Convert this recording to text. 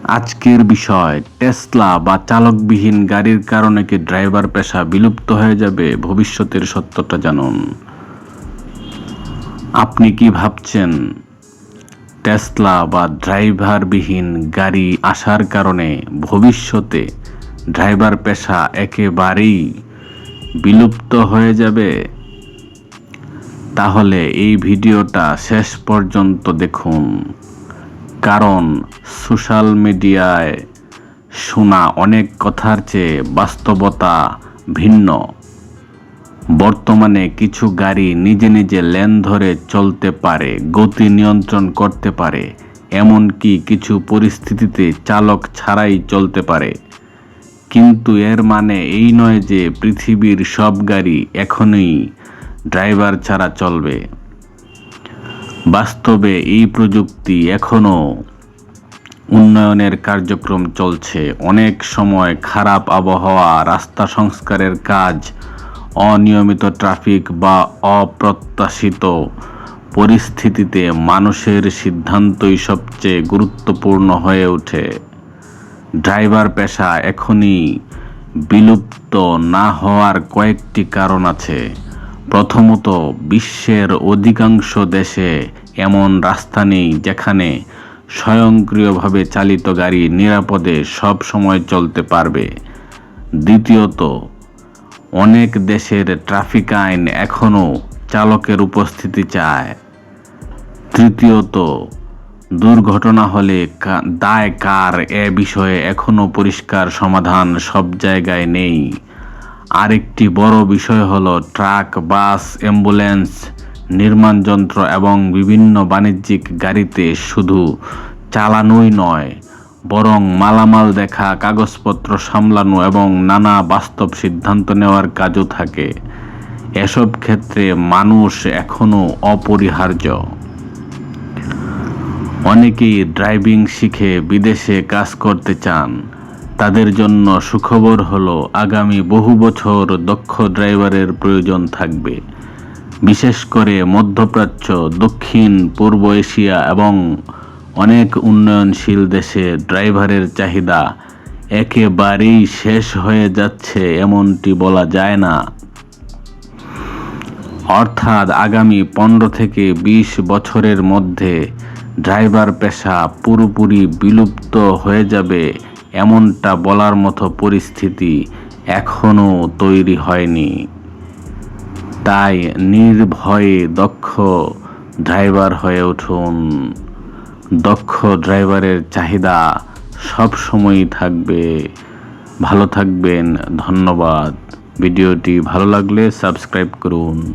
আজকের বিষয়, টেসলা বা চালকবিহীন গাড়ির কারণে কি ড্রাইভার পেশা বিলুপ্ত হয়ে যাবে? ভবিষ্যতের সত্যটা জানুন। আপনি কি ভাবছেন টেসলা বা ড্রাইভারবিহীন গাড়ি আসার কারণে ভবিষ্যতে ড্রাইভার পেশা একেবারেই বিলুপ্ত হয়ে যাবে? তাহলে এই ভিডিওটা শেষ পর্যন্ত দেখুন, কারণ সোশ্যাল মিডিয়ায় শোনা অনেক কথার চেয়ে বাস্তবতা ভিন্ন। বর্তমানে কিছু গাড়ি নিজে নিজে লেন ধরে চলতে পারে, গতি নিয়ন্ত্রণ করতে পারে, এমনকি কিছু পরিস্থিতিতে চালক ছাড়াই চলতে পারে। কিন্তু এর মানে এই নয় যে পৃথিবীর সব গাড়ি এখনই ড্রাইভার ছাড়া চলবে। বাস্তবে এই প্রযুক্তি এখনও উন্নয়নের কার্যক্রম চলছে। অনেক সময় খারাপ আবহাওয়া, রাস্তা সংস্কারের কাজ, অনিয়মিত ট্রাফিক বা অপ্রত্যাশিত পরিস্থিতিতে মানুষের সিদ্ধান্তই সবচেয়ে গুরুত্বপূর্ণ হয়ে ওঠে। ড্রাইভার পেশা এখনই বিলুপ্ত না হওয়ার কয়েকটি কারণ আছে। প্রথমত, বিশ্বের অধিকাংশ দেশে এমন রাস্তা নেই যেখানে স্বয়ংক্রিয়ভাবে চালিত গাড়ি নিরাপদে সব সময় চলতে পারবে। দ্বিতীয়ত, অনেক দেশের ট্রাফিক আইন এখনও চালকের উপস্থিতি চায়। তৃতীয়ত, দুর্ঘটনা হলে দায় কার এ বিষয়ে এখনও পরিষ্কার সমাধান সব জায়গায় নেই। আরেকটি বড় বিষয় হলো ট্রাক, বাস, অ্যাম্বুলেন্স, নির্মাণ যন্ত্র এবং বিভিন্ন বাণিজ্যিক গাড়িতে শুধু চালানোই নয়, বরং মালামাল দেখা, কাগজপত্র সামলানো এবং নানা বাস্তব সিদ্ধান্ত নেওয়ার কাজও থাকে। এসব ক্ষেত্রে মানুষ এখনও অপরিহার্য। অনেকেই ড্রাইভিং শিখে বিদেশে কাজ করতে চান। তাদের জন্য সুখবর হলো আগামী বহু বছর দক্ষ ড্রাইভারের প্রয়োজন থাকবে। বিশেষ করে মধ্যপ্রাচ্য, দক্ষিণ পূর্ব এশিয়া এবং অনেক উন্নয়নশীল দেশে ড্রাইভারের চাহিদা একেবারেই শেষ হয়ে যাচ্ছে এমনটি বলা যায় না। অর্থাৎ আগামী 15 থেকে 20 বছরের মধ্যে ড্রাইভার পেশা পুরোপুরি বিলুপ্ত হয়ে যাবে এমনটা বলার মতো পরিস্থিতি এখনও তৈরি হয়নি। তাই নির্ভয়ে দক্ষ ড্রাইভার হয়ে উঠুন। দক্ষ ড্রাইভারের চাহিদা সবসময়ই থাকবে। ভালো থাকবেন। ধন্যবাদ। ভিডিওটি ভালো লাগলে সাবস্ক্রাইব করুন।